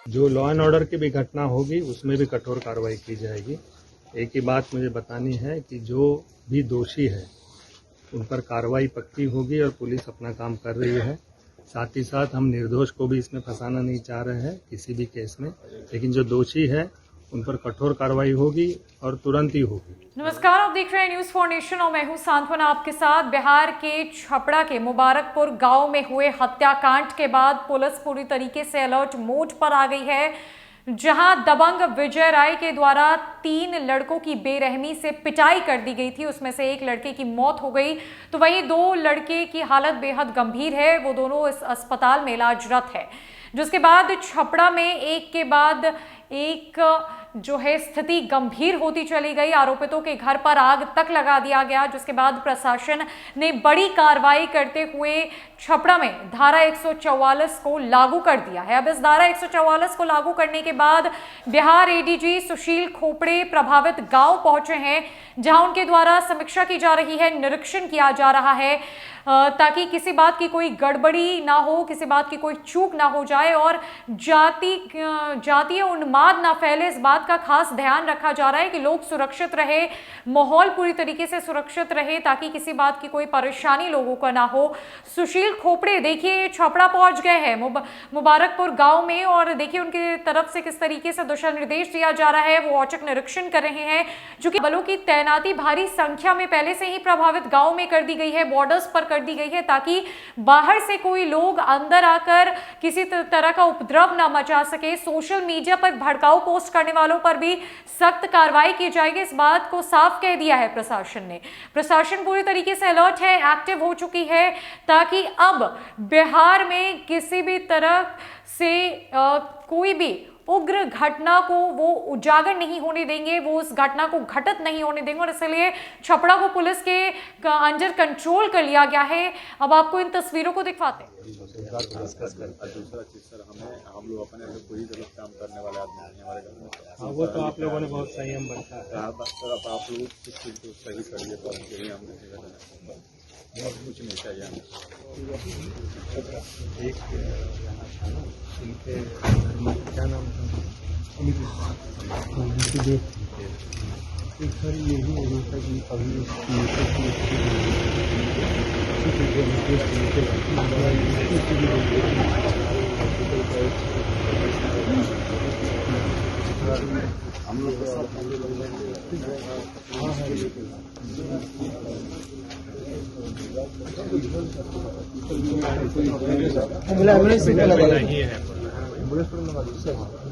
जो law and order की भी घटना होगी उसमें भी कठोर कार्रवाई की जाएगी। एक ही बात मुझे बतानी है कि जो भी दोषी है उन पर कार्रवाई पक्की होगी और पुलिस अपना काम कर रही है। साथ ही साथ हम निर्दोष को भी इसमें फंसाना नहीं चाह रहे हैं किसी भी केस में, लेकिन जो दोषी है उन पर कठोर कार्रवाई होगी और तुरंत ही होगी। नमस्कार, आप देख रहे हैं न्यूज फॉर नेशन और मैं हूं सांत्वना आपके साथ। बिहार के छपरा के मुबारकपुर गांव में हुए हत्याकांड के बाद पुलिस पूरी तरीके से अलर्ट मोड पर आ गई है, जहां दबंग विजय राय के द्वारा 3 लड़कों की बेरहमी से पिटाई कर दी गई थी। उसमें से एक लड़के की मौत हो गई तो वहीं 2 लड़के की हालत बेहद गंभीर है। वो दोनों इस अस्पताल में इलाजरत है। जिसके बाद छपरा में एक के बाद एक जो है स्थिति गंभीर होती चली गई। आरोपितों के घर पर आग तक लगा दिया गया, जिसके बाद प्रशासन ने बड़ी कार्रवाई करते हुए छपरा में धारा 144 को लागू कर दिया है। अब इस धारा 144 को लागू करने के बाद बिहार एडीजी सुशील खोपड़े प्रभावित गांव पहुंचे हैं, जहां उनके द्वारा समीक्षा की जा रही है, निरीक्षण किया जा रहा है ताकि किसी बात की कोई गड़बड़ी ना हो, किसी बात की कोई चूक ना हो जाए और जातीय उन्माद ना फैले। इस बात का खास ध्यान रखा जा रहा है कि लोग सुरक्षित रहे, माहौल पूरी तरीके से सुरक्षित रहे ताकि किसी बात की कोई परेशानी लोगों को ना हो। सुशील खोपड़े देखिए छपरा पहुंच गए हैं मुबारकपुर गांव में और देखिए उनकी तरफ से किस तरीके से दिशा निर्देश दिया जा रहा है। वो औचक निरीक्षण कर रहे हैं, चूंकि बलों की तैनाती भारी संख्या में पहले से ही प्रभावित गांव में कर दी गई है, बॉर्डर्स पर कर दी गई है ताकि बाहर से कोई लोग अंदर आकर किसी तरह का उपद्रव ना मचा सके। सोशल मीडिया पर भड़काऊ पोस्ट करने वालों पर भी सख्त कार्रवाई की जाएगी, इस बात को साफ कह दिया है प्रशासन ने। प्रशासन पूरी तरीके से अलर्ट है, एक्टिव हो चुकी है ताकि अब बिहार में किसी भी तरह से कोई भी उग्र घटना को वो उजागर नहीं होने देंगे, वो उस घटना को घटित नहीं होने देंगे और इसलिए छपरा को पुलिस के अंडर कंट्रोल कर लिया गया है। अब आपको इन तस्वीरों को दिखाते हैं। दूसरा चीज सर, हम लोग अपने से कोई गलत काम करने वाले आदमी नहीं हमारे घर में। वो तो आप लोगों ने बहुत संयम बरता है। सर अब आप लोग इस चीज को सही करिए तो यही हम और कुछ नहीं चाहिए हमें। क्या नाम था सर? यही होना था कि अभी हम लोग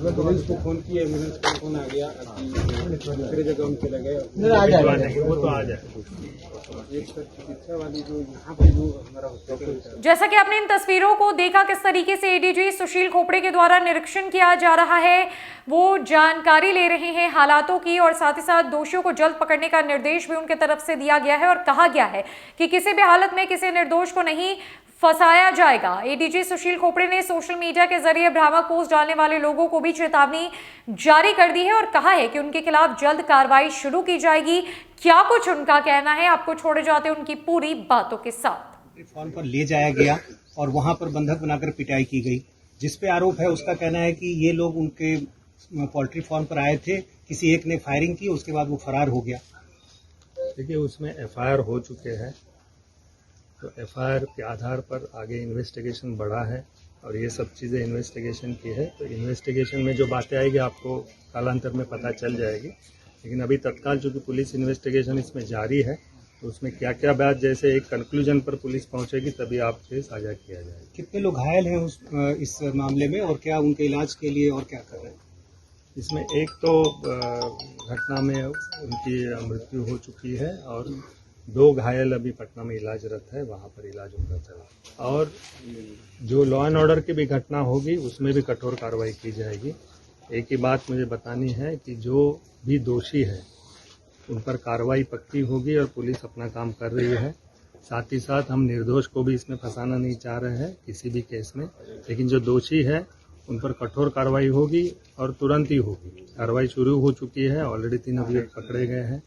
एम्बुलेंस को फोन किया, एम्बुलेंस को फोन आ गया, दूसरे जगह हम चले गए। वो तो आ जाए। एक चिकित्सा वाली जो यहाँ पे जो हमारा हॉस्पिटल, जैसा कि आपने इन तस्वीरों को देखा किस तरीके से एडीजी सुशील खोपड़े के द्वारा निरीक्षण किया जा रहा है, वो जानकारी ले रहे हैं हालातों की और साथ ही साथ दोषियों को जल्द पकड़ने का निर्देश भी उनके तरफ से दिया गया है और कहा गया है कि किसी भी हालत में किसी निर्दोष को नहीं फंसाया जाएगा। एडीजी सुशील खोपड़े ने सोशल मीडिया के जरिए भ्रामक पोस्ट डालने वाले लोगों को भी चेतावनी जारी कर दी है और कहा है कि उनके खिलाफ जल्द कार्रवाई शुरू की जाएगी। क्या कुछ उनका कहना है, आपको छोड़े जाते हैं उनकी पूरी बातों के साथ। फार्म पर ले जाया गया और वहां पर बंधक बनाकर पिटाई की गई। जिस पे आरोप है उसका कहना है कि ये लोग उनके पोल्ट्री फार्म पर आए थे, किसी एक ने फायरिंग की, उसके बाद वो फरार हो गया। देखिए उसमें एफआईआर हो चुके हैं, तो एफआईआर के आधार पर आगे इन्वेस्टिगेशन बढ़ा है और ये सब चीज़ें इन्वेस्टिगेशन की है। तो इन्वेस्टिगेशन में जो बातें आएगी आपको कालांतर में पता चल जाएगी, लेकिन अभी तत्काल चूंकि पुलिस इन्वेस्टिगेशन इसमें जारी है तो उसमें क्या क्या बात जैसे एक कंक्लूजन पर पुलिस पहुंचेगी तभी आपसे साझा किया जाएगा। कितने लोग घायल हैं इस मामले में और क्या उनके इलाज के लिए और क्या कर रहे हैं? इसमें एक तो घटना में उनकी मृत्यु हो चुकी है और 2 घायल अभी पटना में इलाजरत है, वहां पर इलाज उनका चला। और जो लॉ एंड ऑर्डर की भी घटना होगी उसमें भी कठोर कार्रवाई की जाएगी। एक ही बात मुझे बतानी है कि जो भी दोषी है उन पर कार्रवाई पक्की होगी और पुलिस अपना काम कर रही है। साथ ही साथ हम निर्दोष को भी इसमें फंसाना नहीं चाह रहे हैं किसी भी केस में, लेकिन जो दोषी है उन पर कठोर कार्रवाई होगी और तुरंत ही होगी। कार्रवाई शुरू हो चुकी है, ऑलरेडी 3 अभियुक्त पकड़े गए हैं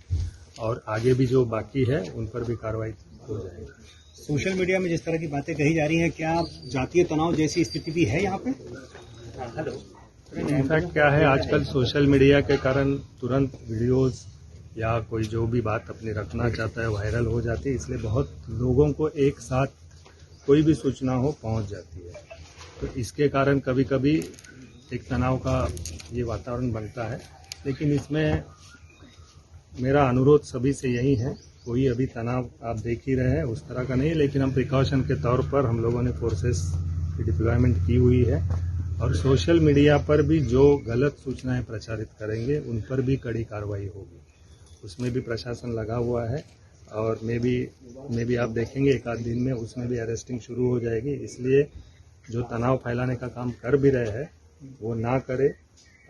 और आगे भी जो बाकी है उन पर भी कार्रवाई हो जाएगी। सोशल मीडिया में जिस तरह की बातें कही जा रही हैं, क्या जातीय तनाव जैसी स्थिति भी है यहाँ पे? हेलो, इनफैक्ट क्या है, आजकल सोशल मीडिया के कारण तुरंत वीडियोस या कोई जो भी बात अपनी रखना चाहता है वायरल हो जाती है, इसलिए बहुत लोगों को एक साथ कोई भी सूचना हो पहुंच जाती है। तो इसके कारण कभी कभी एक तनाव का ये वातावरण बनता है, लेकिन इसमें मेरा अनुरोध सभी से यही है, कोई अभी तनाव आप देख ही रहे हैं उस तरह का नहीं, लेकिन हम प्रिकॉशन के तौर पर हम लोगों ने फोर्सेस की डिप्लॉयमेंट की हुई है और सोशल मीडिया पर भी जो गलत सूचनाएं प्रचारित करेंगे उन पर भी कड़ी कार्रवाई होगी। उसमें भी प्रशासन लगा हुआ है और मे भी आप देखेंगे एक आध दिन में उसमें भी अरेस्टिंग शुरू हो जाएगी। इसलिए जो तनाव फैलाने का काम कर भी रहे हैं वो ना करे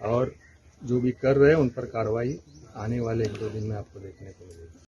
और जो भी कर रहे हैं उन पर कार्रवाई आने वाले 1-2 दिन में आपको देखने को मिलेगी।